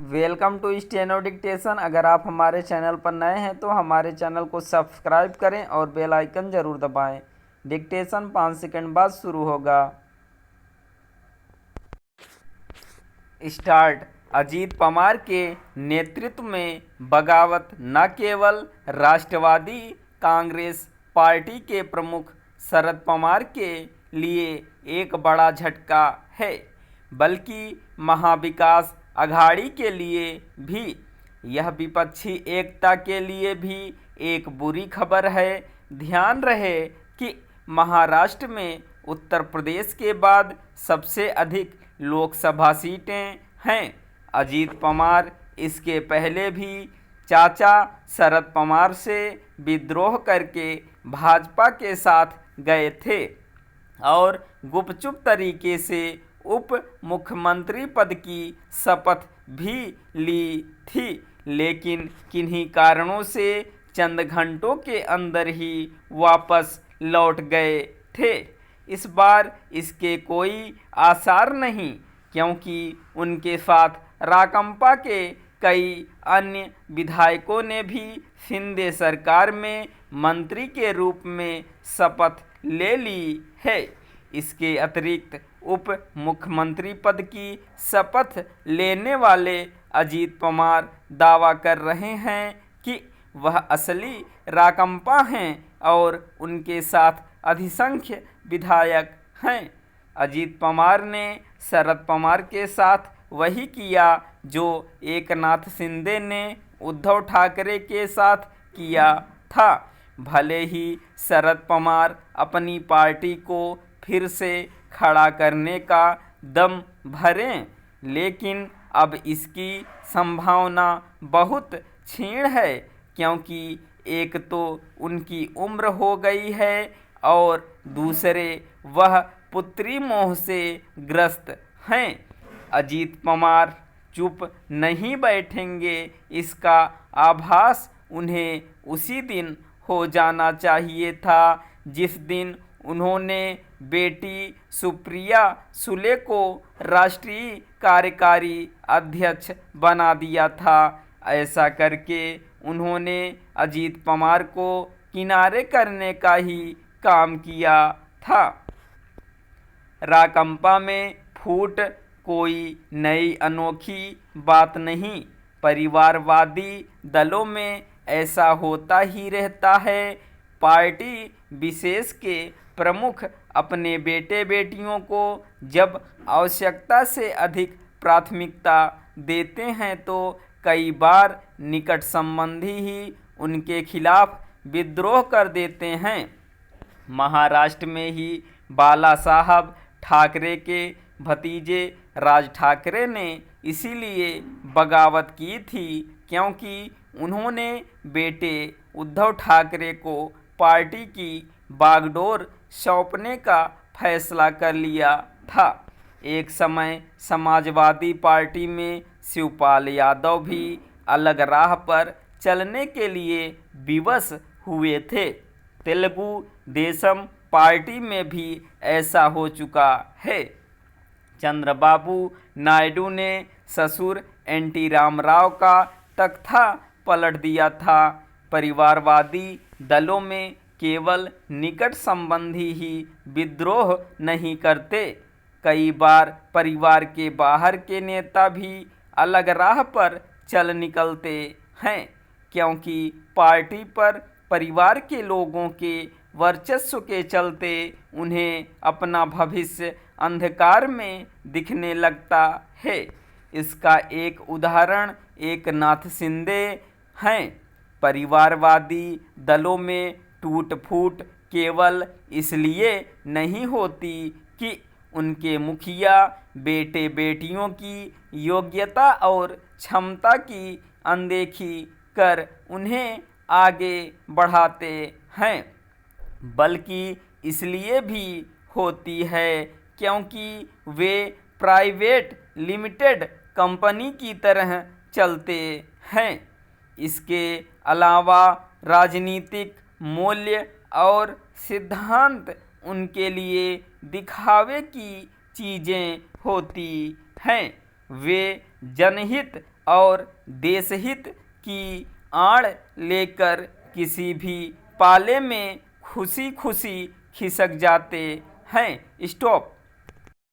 Welcome to steno dictation. अगर आप हमारे चैनल पर नए हैं तो हमारे चैनल को सब्सक्राइब करें और बेल आइकन ज़रूर दबाएं। डिक्टेशन 5 सेकंड बाद शुरू होगा। स्टार्ट। अजीत पवार के नेतृत्व में बगावत न केवल राष्ट्रवादी कांग्रेस पार्टी के प्रमुख शरद पवार के लिए एक बड़ा झटका है, बल्कि महाविकास अघाड़ी के लिए भी। यह विपक्षी एकता के लिए भी एक बुरी खबर है। ध्यान रहे कि महाराष्ट्र में उत्तर प्रदेश के बाद सबसे अधिक लोकसभा सीटें हैं। अजीत पवार इसके पहले भी चाचा शरद पवार से विद्रोह करके भाजपा के साथ गए थे और गुपचुप तरीके से उप मुख्यमंत्री पद की शपथ भी ली थी, लेकिन किन्हीं कारणों से चंद घंटों के अंदर ही वापस लौट गए थे। इस बार इसके कोई आसार नहीं, क्योंकि उनके साथ राकांपा के कई अन्य विधायकों ने भी शिंदे सरकार में मंत्री के रूप में शपथ ले ली है। इसके अतिरिक्त उप मुख्यमंत्री पद की शपथ लेने वाले अजीत पवार दावा कर रहे हैं कि वह असली राकांपा हैं और उनके साथ अधिसंख्य विधायक हैं। अजीत पवार ने शरद पवार के साथ वही किया जो एकनाथ शिंदे ने उद्धव ठाकरे के साथ किया था। भले ही शरद पवार अपनी पार्टी को फिर से खड़ा करने का दम भरें, लेकिन अब इसकी संभावना बहुत क्षीण है, क्योंकि एक तो उनकी उम्र हो गई है और दूसरे वह पुत्री मोह से ग्रस्त हैं। अजीत पवार चुप नहीं बैठेंगे, इसका आभास उन्हें उसी दिन हो जाना चाहिए था जिस दिन उन्होंने बेटी सुप्रिया सुले को राष्ट्रीय कार्यकारी अध्यक्ष बना दिया था। ऐसा करके उन्होंने अजीत पवार को किनारे करने का ही काम किया था। राकांपा में फूट कोई नई अनोखी बात नहीं। परिवारवादी दलों में ऐसा होता ही रहता है। पार्टी विशेष के प्रमुख अपने बेटे बेटियों को जब आवश्यकता से अधिक प्राथमिकता देते हैं तो कई बार निकट संबंधी ही उनके खिलाफ विद्रोह कर देते हैं। महाराष्ट्र में ही बाला साहब ठाकरे के भतीजे राज ठाकरे ने इसीलिए बगावत की थी, क्योंकि उन्होंने बेटे उद्धव ठाकरे को पार्टी की बागडोर सौंपने का फैसला कर लिया था। एक समय समाजवादी पार्टी में शिवपाल यादव भी अलग राह पर चलने के लिए विवश हुए थे। तेलुगु देशम पार्टी में भी ऐसा हो चुका है। चंद्रबाबू नायडू ने ससुर एनटी रामाराव का तख्ता पलट दिया था। परिवारवादी दलों में केवल निकट संबंधी ही विद्रोह नहीं करते, कई बार परिवार के बाहर के नेता भी अलग राह पर चल निकलते हैं, क्योंकि पार्टी पर परिवार के लोगों के वर्चस्व के चलते उन्हें अपना भविष्य अंधकार में दिखने लगता है। इसका एक उदाहरण एकनाथ शिंदे हैं। परिवारवादी दलों में टूट फूट केवल इसलिए नहीं होती कि उनके मुखिया बेटे बेटियों की योग्यता और क्षमता की अनदेखी कर उन्हें आगे बढ़ाते हैं, बल्कि इसलिए भी होती है क्योंकि वे प्राइवेट लिमिटेड कंपनी की तरह चलते हैं। इसके अलावा राजनीतिक मूल्य और सिद्धांत उनके लिए दिखावे की चीज़ें होती हैं। वे जनहित और देशहित की आड़ लेकर किसी भी पाले में खुशी खुशी खिसक जाते हैं। स्टॉप।